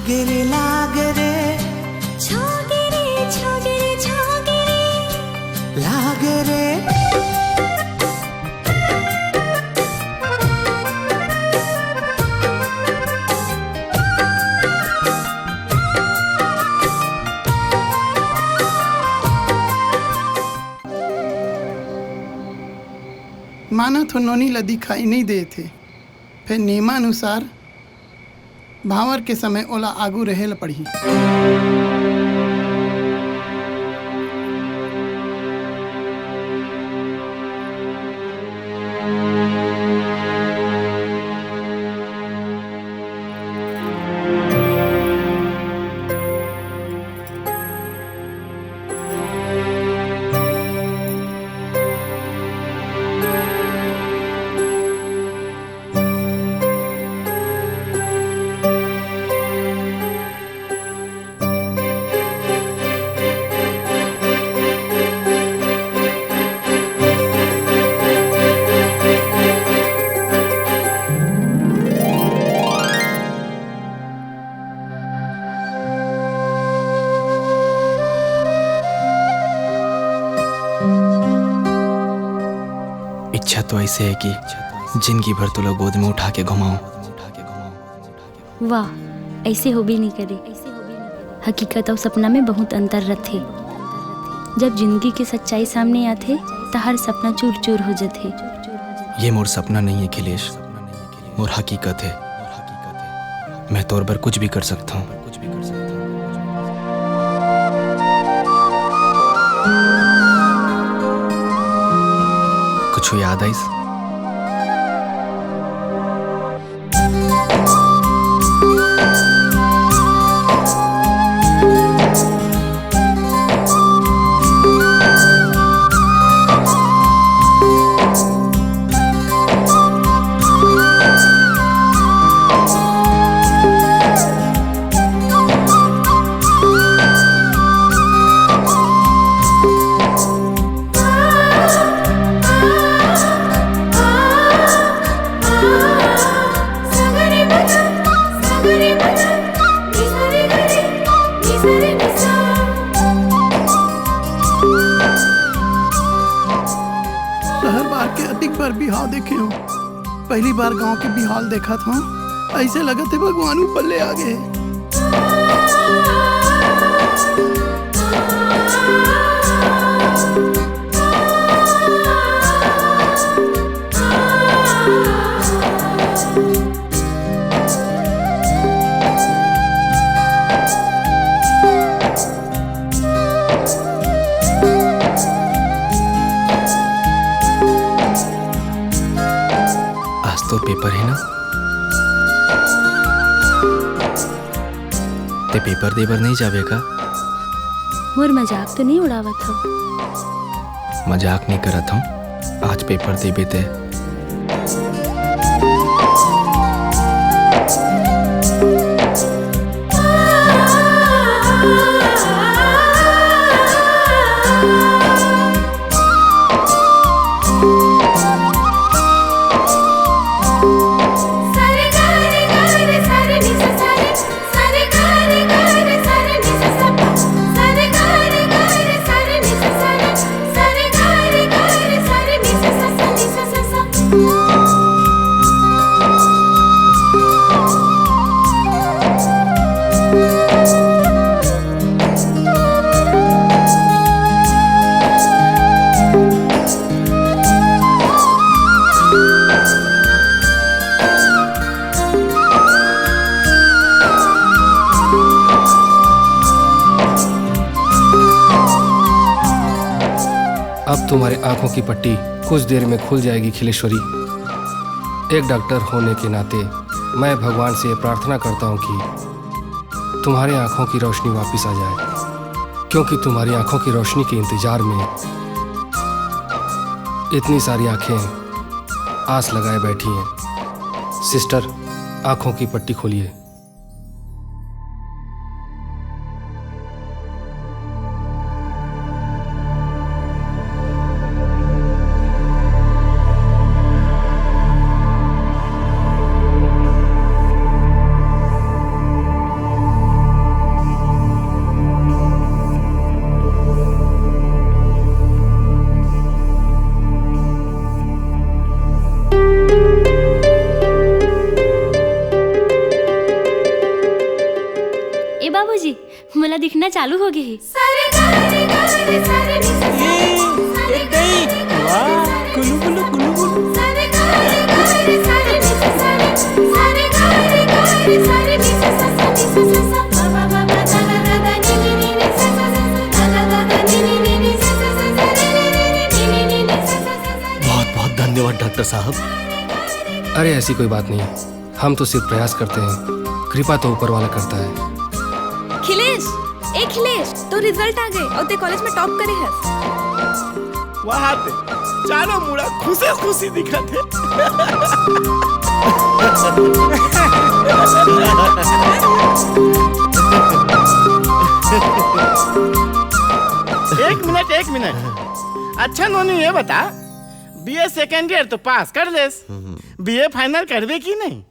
लागे रे छोगे रे छोगे रे छोगे रे लागे रे। माना तो नोनी ला दिखाई नहीं दे थे, फिर नियमानुसार भावर के समय ओला आगू रहेल पड़ी। इच्छा तो ऐसे है कि जिंदगी भर तो लोग गोद में उठा के घुमाऊं। वाह, ऐसे हो भी नहीं करे। हकीकत और सपना में बहुत अंतर रहते। जब जिंदगी की सच्चाई सामने आते तो हर सपना चूर चूर हो जाते। ये मोर सपना नहीं है खिलेश, मोर हकीकत है। मैं तौर पर कुछ भी कर सकता हूँ। कुछ याद आई? शहर बार के अधिक बार बिहाव देखे हूँ, पहली बार गांव के बिहाल देखा था। ऐसे लगा थे भगवान ऊपर ले आ गए। आज तो पेपर है ना, ते पेपर देबर नहीं जावेगा? मोर मजाक तो नहीं उड़ावत हो? मजाक नहीं करत हूँ, आज पेपर देबे ते। अब तुम्हारे आंखों की पट्टी कुछ देर में खुल जाएगी खिलेश्वरी। एक डॉक्टर होने के नाते मैं भगवान से प्रार्थना करता हूँ कि तुम्हारी आंखों की रोशनी वापस आ जाए, क्योंकि तुम्हारी आंखों की रोशनी के इंतजार में इतनी सारी आंखें आस लगाए बैठी हैं। सिस्टर, आंखों की पट्टी खोलिए। मला दिखना चालू हो गई। बहुत बहुत धन्यवाद डॉक्टर साहब। अरे ऐसी कोई बात नहीं, हम तो सिर्फ प्रयास करते हैं, कृपा तो ऊपर वाला करता है। खिलेश, ए खिलेश, तो रिजल्ट आ गए और ते कॉलेज में टॉप करे हस। वहाँ पे चारों मुड़ा खुशी खुशी दिखत है। एक मिनट। अच्छा नोनी ये बता, बीए सेकेंड ईयर तो पास कर लेस, बीए फाइनल करवे की नहीं?